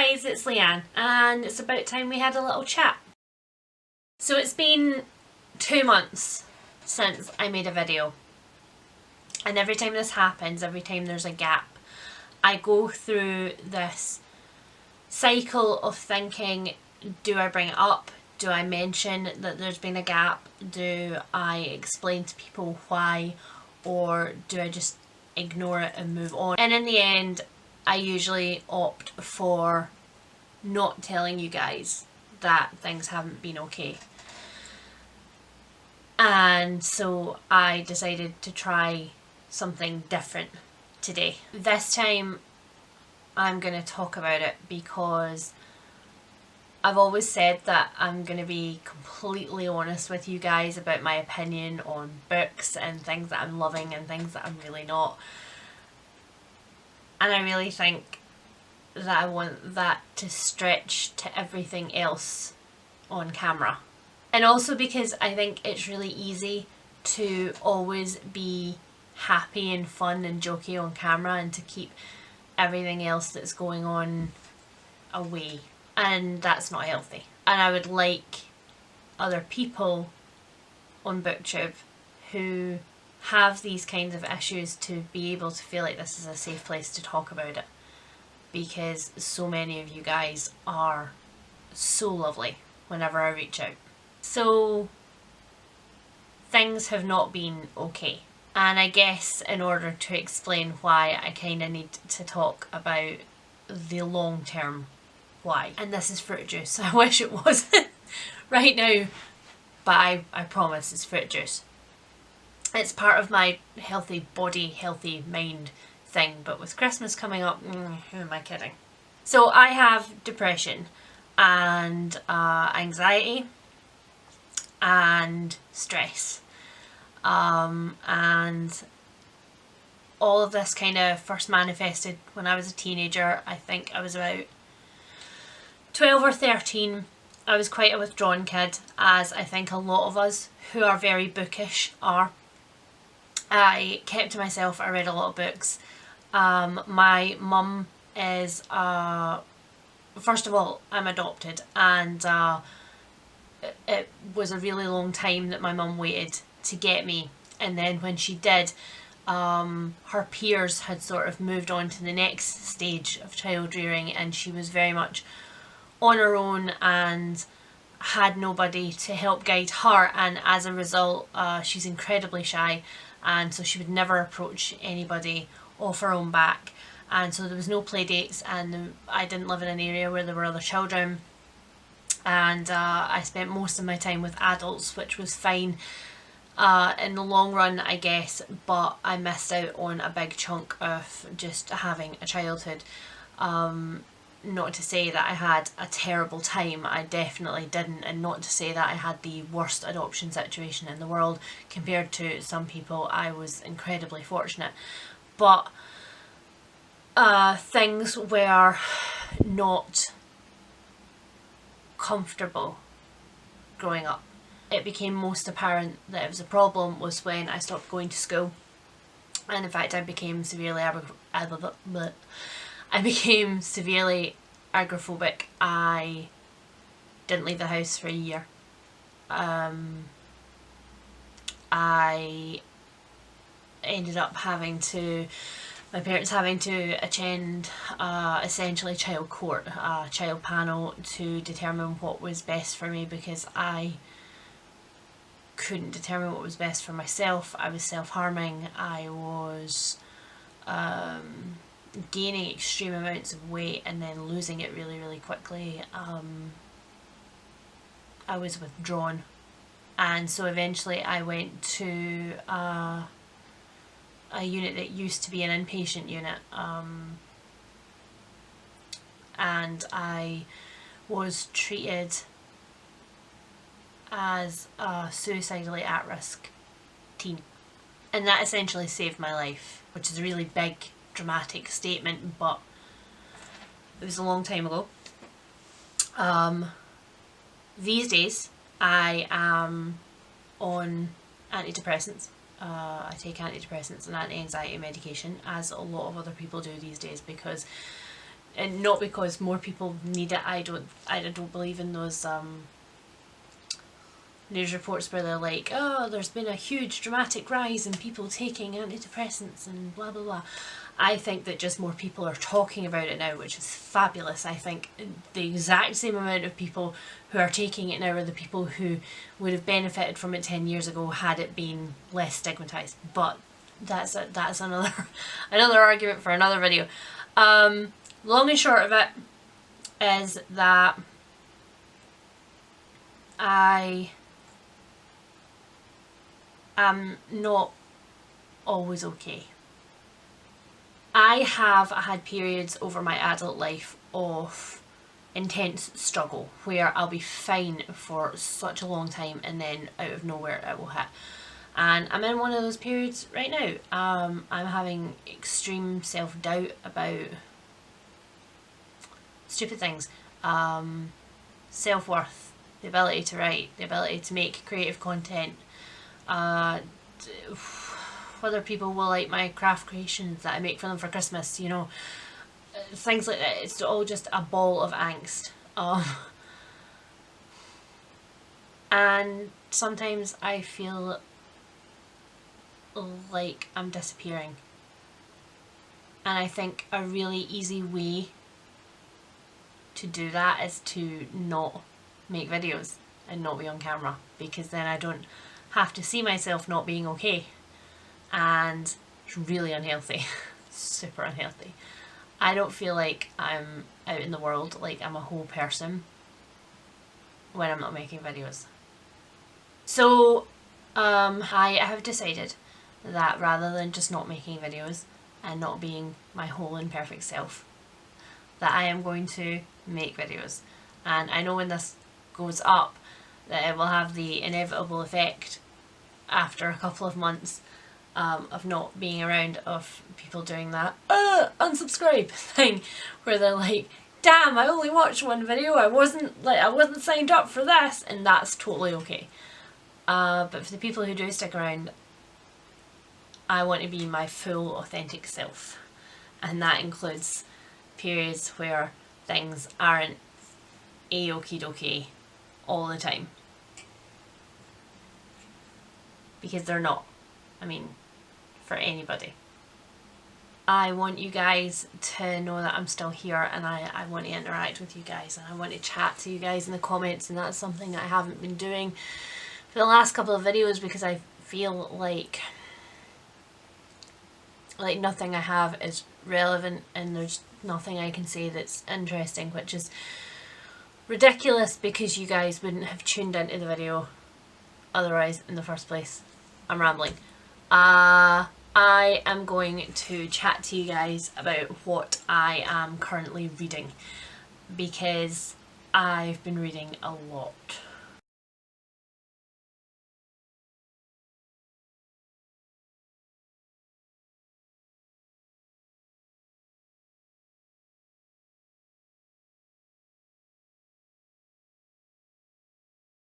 guys, it's Leanne and it's about time we had a little chat. So it's been 2 months since I made a video, and every time this happens, every time there's a gap, I go through this cycle of thinking, do I bring it up? Do I mention that there's been a gap? Do I explain to people why? Or do I just ignore it and move on? And in the end, I usually opt for not telling you guys that things haven't been okay. And so I decided to try something different today. This time I'm going to talk about it because I've always said that I'm going to be completely honest with you guys about my opinion on books and things that I'm loving and things that I'm really not. And I really think that I want that to stretch to everything else on camera. And also because I think it's really easy to always be happy and fun and jokey on camera and to keep everything else that's going on away. And that's not healthy. And I would like other people on BookTube who have these kinds of issues to be able to feel like this is a safe place to talk about it, because so many of you guys are so lovely whenever I reach out. So things have not been okay, and I guess in order to explain why, I kind of need to talk about the long term why. And this is fruit juice. I wish it wasn't right now, but I promise it's fruit juice. It's part of my healthy body, healthy mind thing, but with Christmas coming up, who am I kidding? So I have depression and anxiety and stress, and all of this kind of first manifested when I was a teenager. I think I was about 12 or 13. I was quite a withdrawn kid, as I think a lot of us who are very bookish are. I kept to myself. I read a lot of books. My mum is, first of all, I'm adopted, and it was a really long time that my mum waited to get me, and then when she did, her peers had sort of moved on to the next stage of child rearing, and she was very much on her own and had nobody to help guide her, and as a result she's incredibly shy, and so she would never approach anybody off her own back, and so there was no play dates, and I didn't live in an area where there were other children, and I spent most of my time with adults, which was fine in the long run, I guess, but I missed out on a big chunk of just having a childhood. Not to say that I had a terrible time, I definitely didn't, and not to say that I had the worst adoption situation in the world. Compared to some people, I was incredibly fortunate, but things were not comfortable growing up. It became most apparent that it was a problem was when I stopped going to school, and in fact I became severely agoraphobic. I didn't leave the house for a year. I ended up my parents having to attend essentially child court, a child panel, to determine what was best for me, because I couldn't determine what was best for myself. I was self-harming. I was gaining extreme amounts of weight and then losing it really, really quickly. I was withdrawn, and so eventually I went to a unit that used to be an inpatient unit, and I was treated as a suicidally at-risk teen, and that essentially saved my life, which is a really big dramatic statement, but it was a long time ago. These days I am on antidepressants. I take antidepressants and anti-anxiety medication, as a lot of other people do these days, because and not because more people need it. I don't believe in those news reports where they're like, oh, there's been a huge dramatic rise in people taking antidepressants and blah blah blah. I think that just more people are talking about it now, which is fabulous. I think the exact same amount of people who are taking it now are the people who would have benefited from it 10 years ago had it been less stigmatized. But that's another another argument for another video. Long and short of it is that I am not always okay. I have had periods over my adult life of intense struggle where I'll be fine for such a long time and then out of nowhere it will hit. And I'm in one of those periods right now. I'm having extreme self-doubt about stupid things. Self-worth, the ability to write, the ability to make creative content, whether people will like my craft creations that I make for them for Christmas, you know, things like that. It's all just a ball of angst. And sometimes I feel like I'm disappearing. And I think a really easy way to do that is to not make videos and not be on camera, because then I don't have to see myself not being okay. And it's really unhealthy. Super unhealthy. I don't feel like I'm out in the world, like I'm a whole person when I'm not making videos. So I have decided that rather than just not making videos and not being my whole and perfect self, that I am going to make videos. And I know when this goes up that it will have the inevitable effect after a couple of months of not being around, of people doing that unsubscribe thing where they're like, damn, I only watched one video, I wasn't signed up for this, and that's totally okay. But for the people who do stick around, I want to be my full authentic self, and that includes periods where things aren't a-okie dokie all the time, because they're not. I mean, for anybody. I want you guys to know that I'm still here, and I want to interact with you guys, and I want to chat to you guys in the comments, and that's something that I haven't been doing for the last couple of videos because I feel like nothing I have is relevant and there's nothing I can say that's interesting, which is ridiculous because you guys wouldn't have tuned into the video otherwise in the first place. I'm rambling. I am going to chat to you guys about what I am currently reading, because I've been reading a lot.